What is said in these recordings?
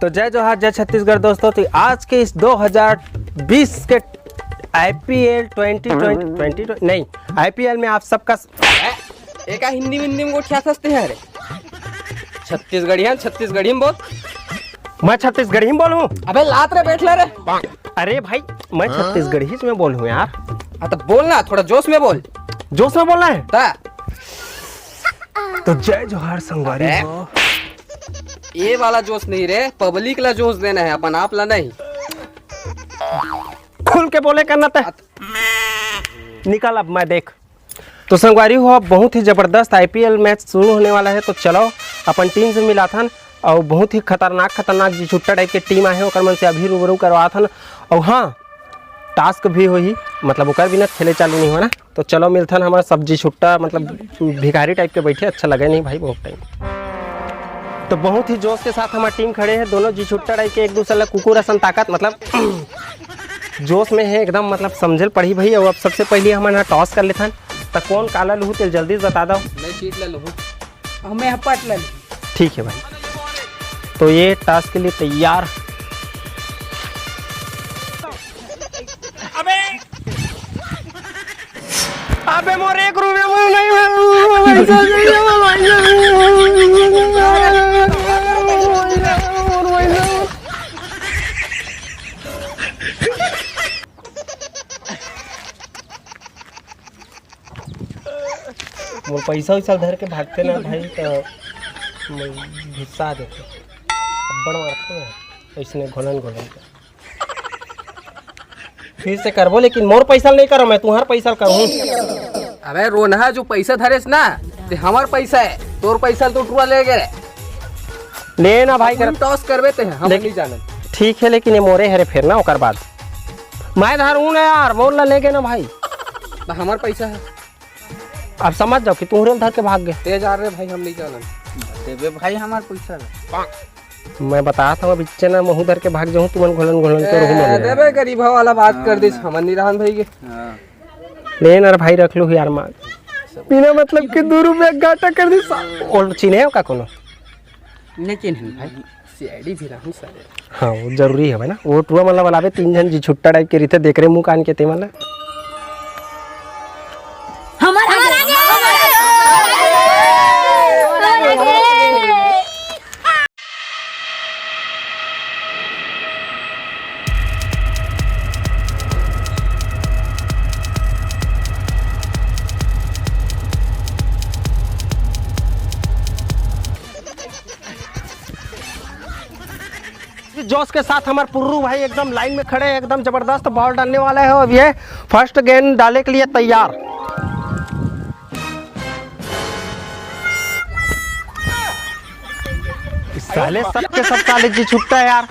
तो जय जोहार जय छत्तीसगढ़ दोस्तों। तो आज के इस 2020 के IPL 2020 नहीं IPL में आप सबका एक हिंदी में गोठिया सस्ते हैं। अरे छत्तीसगढ़ी में बोल। मैं छत्तीसगढ़ी में बोलूं? अबे लात रे बैठ ले रे। अरे भाई मैं छत्तीसगढ़ी में बोलूं यार। हाँ तो बोलना, थोड़ा जोश में बोल। जोश में बोलना है ता? तो जय जोहार संगवारी हो। ये वाला जोश नहीं रे, पब्लिक ला जोश देना है, अपन आप ला नहीं। खुल के बोले करना था। निकल अब मैं देख। तो संगवारी हो, अब बहुत ही जबरदस्त IPL मैच शुरू होने वाला है। तो चलो अपन टीम से मिला था और बहुत ही खतरनाक जी छुट्टा टाइप के टीम आए ओकर मन से अभी रूबरू करवा था। और हाँ टास्क भी हो ही, मतलब ओकर बिना खेले चालू नहीं हो ना। तो चलो मिलता हमारा सब्जी छुट्टा, मतलब भिखारी टाइप के बैठे, अच्छा लगे नहीं भाई बहुत टाइम। तो बहुत ही जोश के साथ हमारी टीम खड़े हैं, दोनों जी छुट्टा टाइप के एक दूसरे कुकुर असन ताकत, मतलब जोश में है एकदम, मतलब समझल पड़ी भाई। और अब सबसे पहले हमारे टॉस कर लेते हैं। तो कौन काला लहू तेल जल्दी बता दो। मैं चीट ले लूँ, मैं हपट ले। ठीक है भाई, तो ये टास्क के लिए तैयार। अबे मोर 1 रुपया नहीं मोर पैसा वैसा धर के भागते ना भाई, तो हिस्सा देते अब्बड़ मारते ना ऐसने घोलन फिर से करबो, लेकिन मोर पैसा नहीं करो, मैं तुम्हार पैसा करूँ। अबे रोनहा जो पैसा धरेस ना, ते हमार पैसा है, तोर पैसा तो टुआ ले गए ले ना भाई। कर टॉस करवे ते हम नहीं जाने। ठीक है, लेकिन ये मोरे हरे फिर ना ओकर बाद मैं धरूँ ना यार, मोर ला ले गए ना भाई। हमार पैसा है, अब समझ जाओ कि तुम्हारे धर के भाग गए। तेज आ रहे भाई, हम नहीं जाने देवे भाई, हमार पैसा है। मैं बताया था बिच्चे ना महू धर के भाग जाऊँ, तुमन घोलन तो रहूँ देवे गरीब वाला बात कर दी हमन निरान भाई के। ले ना भाई, रख लो यार मार बिना मतलब के 2 रुपया घाटा कर दी। और चिन्हे हो का कोनो लेकिन भाई सीआईडी भी रहूं सारे। हाँ वो जरूरी है भाई ना। वो टुआ मतलब वाला 3 जन जी छुट्टा टाइप के रीते देख रहे मुंह कान के ते वाला जोश के साथ हमारे पुर्रू भाई एकदम लाइन में खड़े हैं, एकदम जबरदस्त बॉल डालने वाला है। और ये फर्स्ट गेंद डालने के लिए तैयार। साले सबके सब साले जी छुट्टा है यार।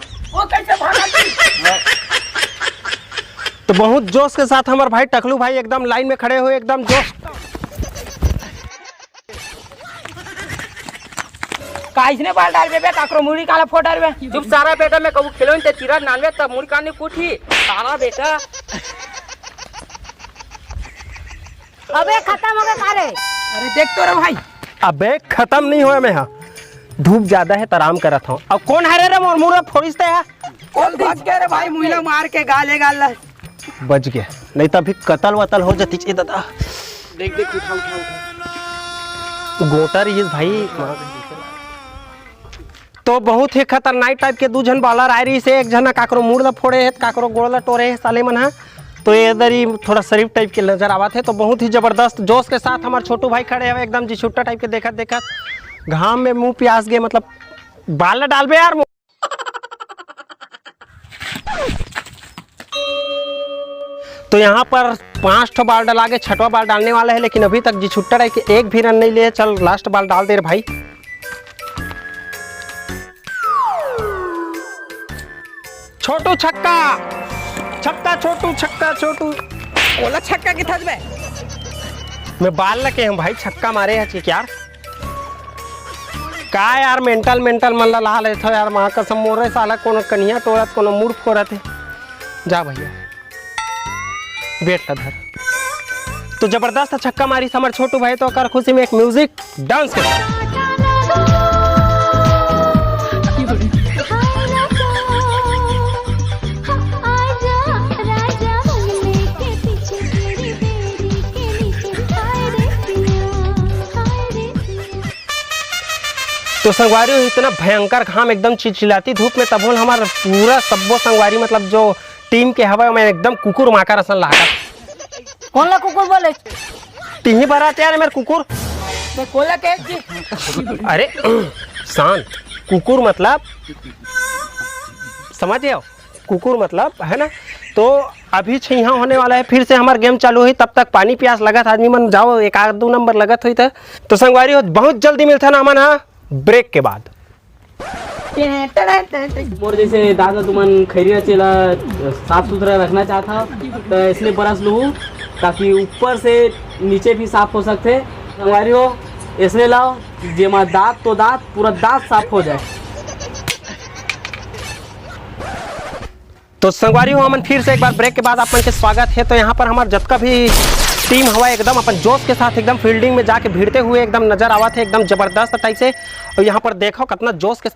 तो बहुत जोश के साथ हमारे भाई टकलू भाई एकदम लाइन में खड़े हुए, एकदम जोश। काइसने बाल डाल बे काकरो मुड़ी काला फोड़ डाल बे। चुप सारा बेटा, मैं कबू खेलो ते तीरा नानवे तब मुड़ी काने कुठी सारा बेटा। अबे खत्म हो गया कारे। अरे देख तो रे भाई। अबे खत्म नहीं हुआ, मैं हाँ धूप ज्यादा है तो आराम कर रहा था। अब कौन है रे मोर मुड़ा फोड़िसते है? कौन भाग गया रे भाई, मुइला मार के गाले गाल बच गया, नहीं तो अभी कतल वतल हो जाती चे दादा। देख देख उठा उठा उठा गोटर इस भाई। तो बहुत ही खतरनाक टाइप के 2 जन बॉलर आ रही से, एक जना काकरो मुड़ ला फोड़े है, काकरो गोड़ ला टोरे है साले मन। तो ये इधर ही थोड़ा शरीफ टाइप के नजर आवा थे। तो बहुत ही जबरदस्त जोश के साथ हमारे छोटू भाई खड़े हैं एकदम जी छुट्टा टाइप के। देखा घाम में मुंह प्यास गए, मतलब बाल डाल बे यार। तो यहाँ पर 5 बाल डाला के 6वां बाल डालने वाला है, लेकिन अभी तक जी छुट्टा टाइप के एक भी रन नहीं लिए। चल लास्ट बाल डाल दे रे भाई। छोटू छक्का छोटू छक्का छोटू ओला छक्का के थज बे। मैं बाल लगे हम भाई, छक्का मारे है यार। का यार मेंटल मन ला ले था यार, मां कसम मोरे साला कोनो कन्या टोरत कोनो मूड फोरत है। जा भैया बैठ धर। तो जबरदस्त छक्का मारी हमारे छोटू भाई। तो कर खुशी में एक म्यूजिक डांस कर। तो संगवारी हो इतना भयंकर घाम एकदम चिलचिलाती धूप में तब हमारा पूरा सब्बो संगवारी मतलब जो टीम के हवा में एकदम कुकुर माकर असन लागत। कौन ला कुकुर बोले? तीही बारात यार मेरे कुकुर। कोला के जी अरे शांत, कुकुर मतलब समझ गए हो? कुकुर मतलब है ना। तो अभी छैया होने वाला है, फिर से हमारा गेम चालू हुई, तब तक पानी प्यास लगत आदमी मन जाओ, एक आध दो नंबर लगत हुई था। तो संगवारी हो बहुत जल्दी मिलता ना मन ब्रेक के बाद। और जैसे दादा तुमन खैरिया चेला साफ सुथरा रखना चाहता तो इसलिए बरस लूँ ताकि ऊपर से नीचे भी साफ हो सकते। संगवारी हो इसलिए लाओ जेमा दांत तो दांत पूरा दांत साफ हो जाए। तो संगवारी हो हमन फिर से एक बार ब्रेक के बाद अपन के स्वागत है। तो यहाँ पर हमारा जतका भी टीम हवा एकदम अपन जोश के साथ एकदम फील्डिंग में जाके भिड़ते हुए एकदम नजर आवा थे, एकदम जबरदस्त टाइप से। और यहाँ पर देखो कितना जोश के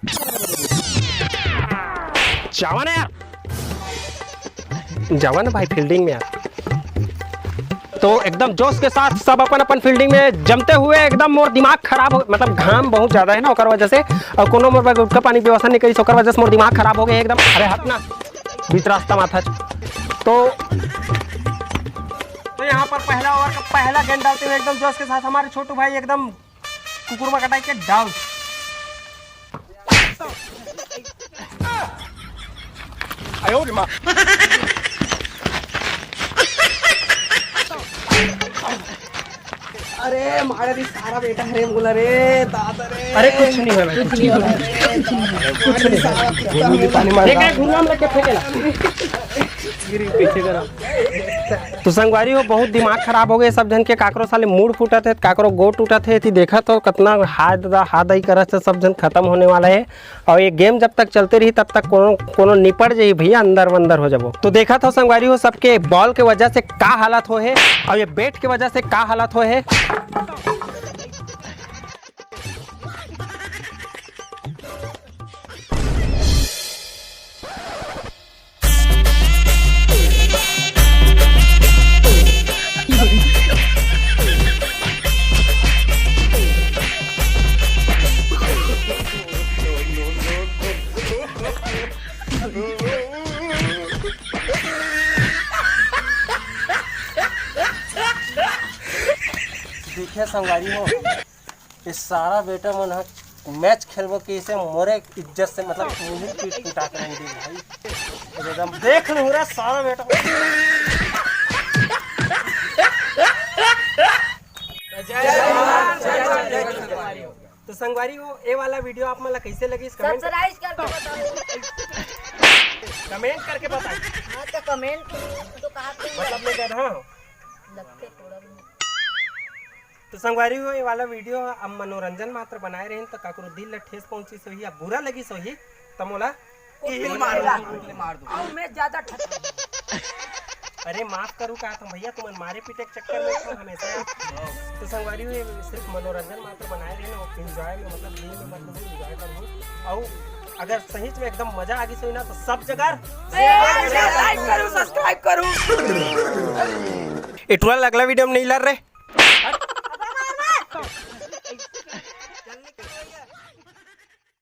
जावा ना यार, जावा ना भाई फील्डिंग में यार। तो एकदम जोश के साथ सब अपन अपन फील्डिंग में जमते हुए एकदम मोर दिमाग खराब हो, मतलब घाम बहुत ज्यादा है ना ओकर वजह से, और कोनो मोर गुटका पानी व्यवस्था नहीं करी ओकर वजह से मोर दिमाग खराब हो गए एकदम। अरे हट ना बीच रास्ता माथा। तो यहाँ पर पहला ओवर का पहला गेंद डालते हुए एकदम जोश के साथ हमारे छोटू भाई एकदम कुकुर में कटाई के डाउन। अरे मारा दी सारा बेटा हरे बोला रे दादा रे। अरे कुछ नहीं हुआ भाई, कुछ नहीं हुआ, कुछ नहीं। देख रहे घुंगम लेके फेंकेला पीछे करा। तो संगवारी हो बहुत दिमाग खराब हो गए सब जन के, काकरो साले मूड फूटा थे, काकरो गोट टूटा थे। थी देखा तो कितना हाथ आई करत से सब जन खत्म होने वाला है। और ये गेम जब तक चलते रही तब तक कोनो निपट जाई भैया, अंदर वंदर हो जाबो। तो देखा था संगवारी हो सबके बॉल के वजह से का हालत हो है और ये बैट के वजह से का हालत हो है। देखिए संगवारी हो ये सारा बेटा मन मैच खेलबो कि इसे मोरे इज्जत से मतलब मुंह पीट पिटा करेंगे भाई एकदम देख लो रे सारा बेटा। तो संगवारी हो ये वाला वीडियो आप मला कैसे लगी इस कमेंट सब्सक्राइब करके बताओ, कमेंट करके बताइए। हाँ तो कमेंट तो कहा मतलब मैं कह रहा हूँ। लगते थोड़ा भी। तो संगवारी हो ये वाला वीडियो अब मनोरंजन मात्र बनाए रहे तो काकरो दिल ला ठेस पहुंची सोही या बुरा लगी सोही तो मोला मार दो और मैं ज्यादा अरे माफ करूँ का तो भैया तुम मारे पीटे के चक्कर में तो हमेशा। तो संगवारी हो ये सिर्फ मनोरंजन मात्र बनाए रहे ना, एंजॉय में मतलब दिन में मतलब एंजॉय करूँ। और अगर सही में एकदम मजा आ गई सोई ना तो सब जगह सब्सक्राइब करूँ। इटवाल अगला वीडियो में नहीं लड़ रहे।